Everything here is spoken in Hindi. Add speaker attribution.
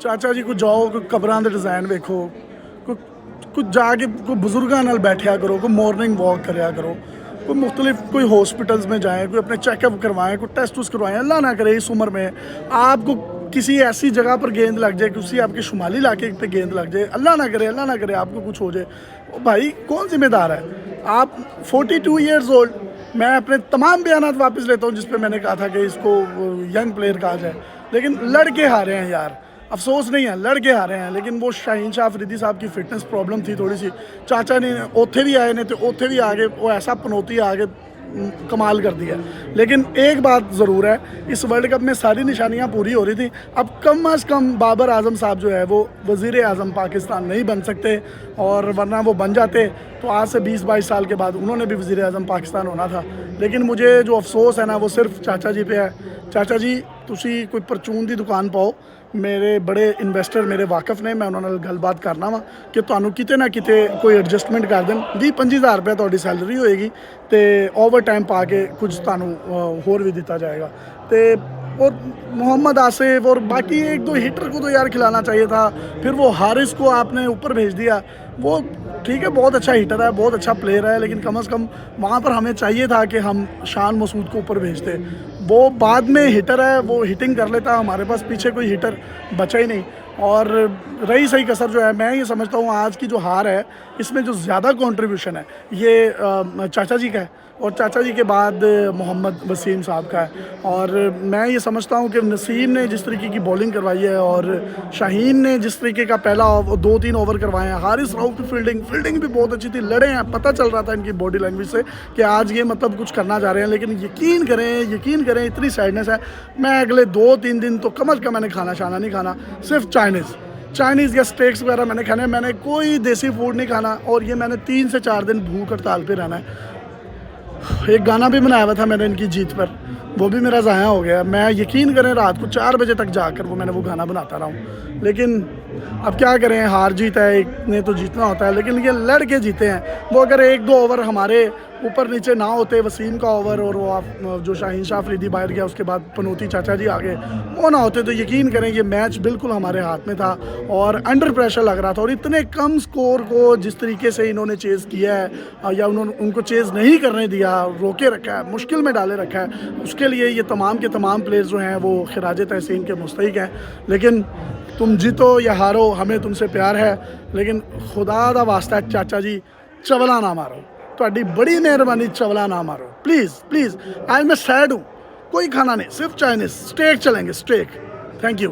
Speaker 1: चाचा जी को जाओ कोई कबरां दे डिज़ाइन वेखो, कुछ जाके कोई बुजुर्गों नाल बैठा करो, कोई मॉर्निंग वॉक करया करो, कोई मुख्तलिफ कोई हॉस्पिटल्स में जाएँ, कोई अपने चेकअप करवाएं, कोई टेस्ट उस्ट करवाएं। अल्लाह ना करे इस उम्र में आपको किसी ऐसी जगह पर गेंद लग जाए, किसी आपके शुमाली इलाके पे गेंद लग जाए, अल्लाह ना करे आपको कुछ हो जाए। ओ भाई कौन जिम्मेदार है? आप 42 ईयर्स ओल्ड, मैं अपने तमाम बयानात वापस लेता हूँ जिस पे मैंने कहा था कि इसको यंग प्लेयर कहा जाए, लेकिन लड़के हारे हैं यार। अफसोस नहीं है, लड़के हारे हैं, लेकिन वो शाहीन शाह अफरीदी साहब की फिटनेस प्रॉब्लम थी थोड़ी सी। चाचा ने उत्थे भी आए ने तो उत्थे भी आगे वो ऐसा पनौती आगे कमाल कर दिया। लेकिन एक बात ज़रूर है, इस वर्ल्ड कप में सारी निशानियां पूरी हो रही थी। अब कम अज़ कम बाबर आज़म साहब जो है वो वज़ीर आज़म पाकिस्तान नहीं बन सकते, और वरना वो बन जाते तो आज से 20-22 साल के बाद उन्होंने भी वज़ीर आज़म पाकिस्तान होना था। लेकिन मुझे जो अफसोस है ना वो सिर्फ चाचा जी पे है। चाचा जी तुसी कोई परचून की दुकान पाओ, मेरे बड़े इन्वेस्टर मेरे वाकफ ने, मैं उन्होंने नाल गलबात करना वा कि तुहानू किते ना किते कोई एडजस्टमेंट कर देन। 20-25 हज़ार रुपया तुहाडी सैलरी होएगी तो ओवर टाइम पा के कुछ तुहानू होर भी दिता जाएगा। तो और मोहम्मद आसिफ और बाकी एक दो हिटर को तो यार खिलाना चाहिए था। फिर वो हारिस को आपने ऊपर भेज दिया, वो ठीक है बहुत अच्छा हिटर है, बहुत अच्छा प्लेयर है, लेकिन कम से कम वहाँ पर हमें चाहिए था कि हम शान मसूद को ऊपर भेजते। वो बाद में हिटर है, वो हिटिंग कर लेता, हमारे पास पीछे कोई हिटर बचा ही नहीं। और रही सही कसर जो है, मैं ये समझता हूँ आज की जो हार है इसमें जो ज़्यादा कंट्रीब्यूशन है ये चाचा जी का है, और चाचा जी के बाद मोहम्मद वसीम साहब का है। और मैं ये समझता हूँ कि नसीम ने जिस तरीके की बॉलिंग करवाई है और शाहीन ने जिस तरीके का पहला 2-3 ओवर करवाए हैं, हारिस राव की फील्डिंग भी बहुत अच्छी थी, लड़े हैं, पता चल रहा था इनकी बॉडी लैंग्वेज से कि आज ये मतलब कुछ करना चाह रहे हैं। लेकिन यकीन करें इतनी सैडनेस है, मैं अगले 2-3 दिन तो कम अज़ कम मैंने खाना शाना नहीं खाना, सिर्फ चाइनीज़ या स्टेक्स वगैरह मैंने खाने, मैंने कोई देसी फूड नहीं खाना। और ये मैंने 3 से 4 दिन भूख हड़ताल पे रहना है। एक गाना भी बनाया हुआ था मैंने इनकी जीत पर, वो भी मेरा ज़ाया हो गया। मैं यकीन करें रात को 4 बजे तक जाकर मैंने वो गाना बनाता रहा हूँ। लेकिन अब क्या करें, हार जीत है, एक ने तो जीतना होता है। लेकिन ये लड़के जीते हैं। वो अगर 1-2 ओवर हमारे ऊपर नीचे ना होते, वसीम का ओवर और वो जो शाहीन शाह अफरीदी बाहर गया उसके बाद पनौती चाचा जी आगे, वो ना होते तो यकीन करें ये मैच बिल्कुल हमारे हाथ में था और अंडर प्रेशर लग रहा था। और इतने कम स्कोर को जिस तरीके से इन्होंने चेज़ किया है या उनको चेज़ नहीं करने दिया, रोके रखा है, मुश्किल में डाले रखा है, उसके लिए ये तमाम के तमाम प्लेयर्स जो हैं वो खिराज तहसीन के मुस्तहिक हैं। लेकिन तुम जीतो या हारो, हमें तुमसे प्यार है, लेकिन खुदा दा वास्ता चाचा जी चवला ना मारो, ਤੁਹਾਡੀ बड़ी मेहरबानी, चवला ना मारो प्लीज़। आज मैं सैड हूँ, कोई खाना नहीं, सिर्फ चाइनीज़ स्टेक चलेंगे, स्टेक। Thank you.